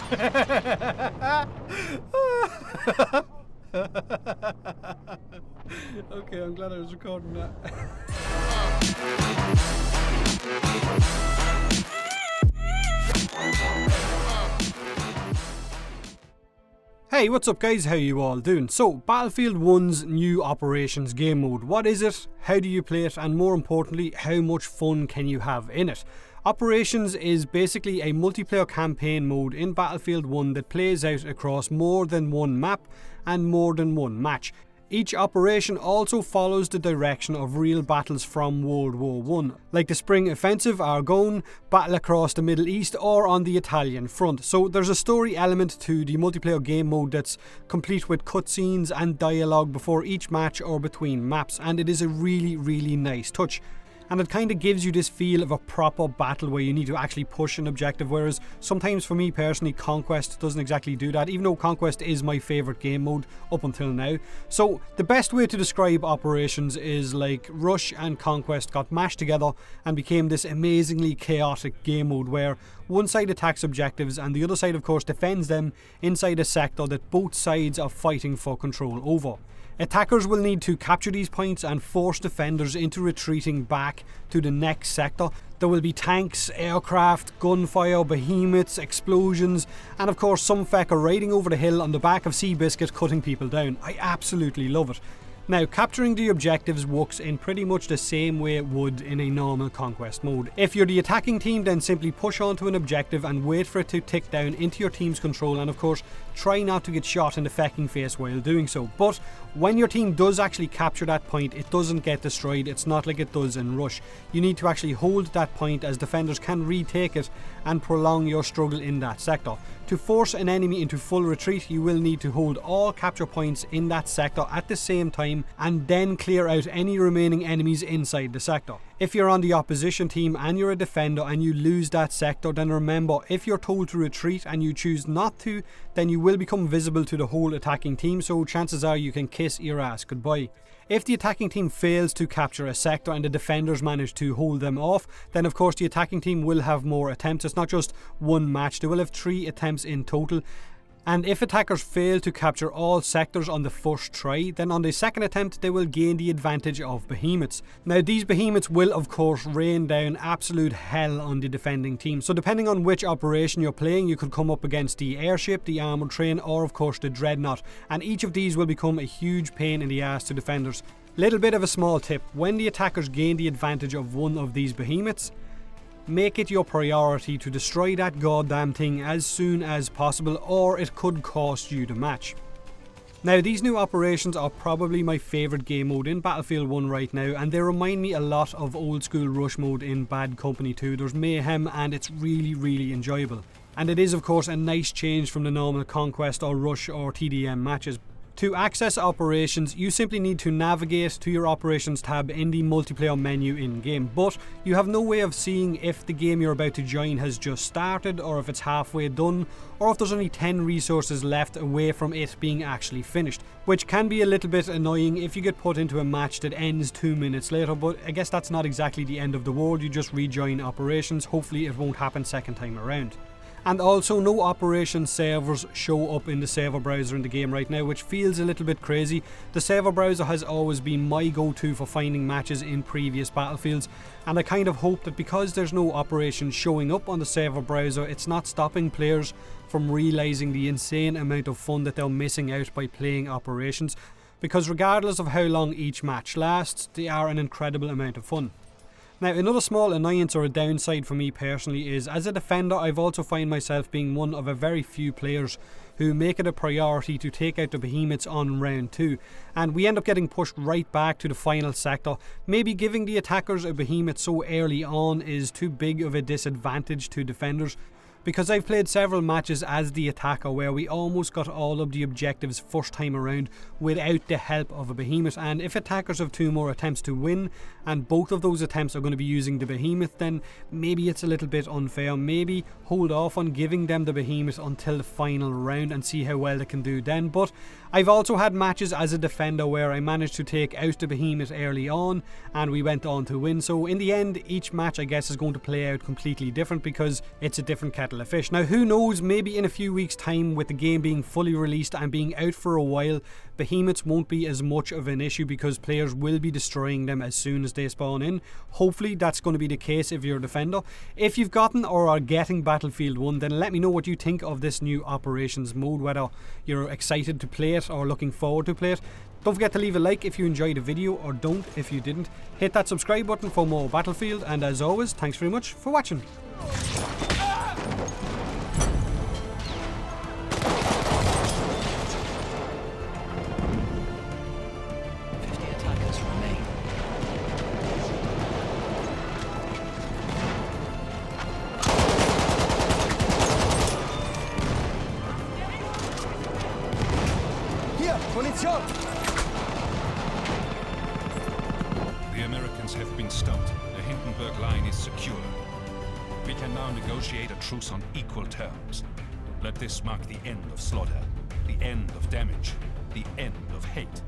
Okay, I'm glad I was recording that. Hey, what's up guys, how you all doing? So, Battlefield 1's new Operations game mode. What is it? How do you play it? And more importantly, how much fun can you have in it? Operations is basically a multiplayer campaign mode in Battlefield 1 that plays out across more than one map and more than one match. Each operation also follows the direction of real battles from World War I, like the Spring Offensive, Argonne, battle across the Middle East or on the Italian front. So there's a story element to the multiplayer game mode that's complete with cutscenes and dialogue before each match or between maps, and it is a really nice touch. And it kind of gives you this feel of a proper battle where you need to actually push an objective, whereas sometimes for me personally Conquest doesn't exactly do that, even though Conquest is my favourite game mode up until now. So the best way to describe Operations is like Rush and Conquest got mashed together and became this amazingly chaotic game mode where one side attacks objectives and the other side of course defends them inside a sector that both sides are fighting for control over. Attackers will need to capture these points and force defenders into retreating back to the next sector. There will be tanks, aircraft, gunfire, behemoths, explosions, and of course some fecker riding over the hill on the back of Seabiscuit cutting people down. I absolutely love it. Now, capturing the objectives works in pretty much the same way it would in a normal Conquest mode. If you're the attacking team, then simply push onto an objective and wait for it to tick down into your team's control, and of course try not to get shot in the fecking face while doing so. But when your team does actually capture that point, it doesn't get destroyed. It's not like it does in Rush. You need to actually hold that point as defenders can retake it and prolong your struggle in that sector. To force an enemy into full retreat, you will need to hold all capture points in that sector at the same time and then clear out any remaining enemies inside the sector. If you're on the opposition team and you're a defender and you lose that sector, then remember, if you're told to retreat and you choose not to, then you will become visible to the whole attacking team, so chances are you can kiss your ass goodbye. If the attacking team fails to capture a sector and the defenders manage to hold them off, then of course the attacking team will have more attempts. It's not just one match, they will have 3 attempts in total. And if attackers fail to capture all sectors on the first try, then on the second attempt they will gain the advantage of behemoths. Now these behemoths will of course rain down absolute hell on the defending team, so depending on which operation you're playing, you could come up against the airship, the armoured train, or of course the dreadnought, and each of these will become a huge pain in the ass to defenders. Little bit of a small tip: when the attackers gain the advantage of one of these behemoths, make it your priority to destroy that goddamn thing as soon as possible, or it could cost you the match. Now these new operations are probably my favourite game mode in Battlefield 1 right now, and they remind me a lot of old school Rush mode in Bad Company 2. There's mayhem and it's really enjoyable. And it is of course a nice change from the normal Conquest or Rush or TDM matches. To access operations, you simply need to navigate to your operations tab in the multiplayer menu in-game, but you have no way of seeing if the game you're about to join has just started, or if it's halfway done, or if there's only 10 resources left away from it being actually finished, which can be a little bit annoying if you get put into a match that ends 2 minutes later, but I guess that's not exactly the end of the world. You just rejoin operations. Hopefully it won't happen second time around. And also, no operation servers show up in the server browser in the game right now, which feels a little bit crazy. The server browser has always been my go-to for finding matches in previous Battlefields, and I kind of hope that because there's no operation showing up on the server browser, it's not stopping players from realising the insane amount of fun that they're missing out by playing operations, because regardless of how long each match lasts, they are an incredible amount of fun. Now, another small annoyance or a downside for me personally is, as a defender, I've also find myself being one of a very few players who make it a priority to take out the behemoths on round 2, and we end up getting pushed right back to the final sector. Maybe giving the attackers a behemoth so early on is too big of a disadvantage to defenders, because I've played several matches as the attacker where we almost got all of the objectives first time around without the help of a behemoth, and if attackers have 2 more attempts to win and both of those attempts are going to be using the behemoth, then maybe it's a little bit unfair. Maybe hold off on giving them the behemoth until the final round and see how well they can do then. But I've also had matches as a defender where I managed to take out the behemoth early on and we went on to win. So in the end, each match I guess is going to play out completely different because it's a different kettle of fish. Now who knows, maybe in a few weeks time with the game being fully released and being out for a while, behemoths won't be as much of an issue because players will be destroying them as soon as they spawn in. Hopefully that's going to be the case if you're a defender. If you've gotten or are getting Battlefield 1, then let me know what you think of this new operations mode, whether you're excited to play it or looking forward to play it. Don't forget to leave a like if you enjoyed the video, or don't if you didn't. Hit that subscribe button for more Battlefield, and as always, thanks very much for watching. 50 attackers remain. Hier, Munition! The Americans have been stopped. The Hindenburg line is secure. We can now negotiate a truce on equal terms. Let this mark the end of slaughter, the end of damage, the end of hate.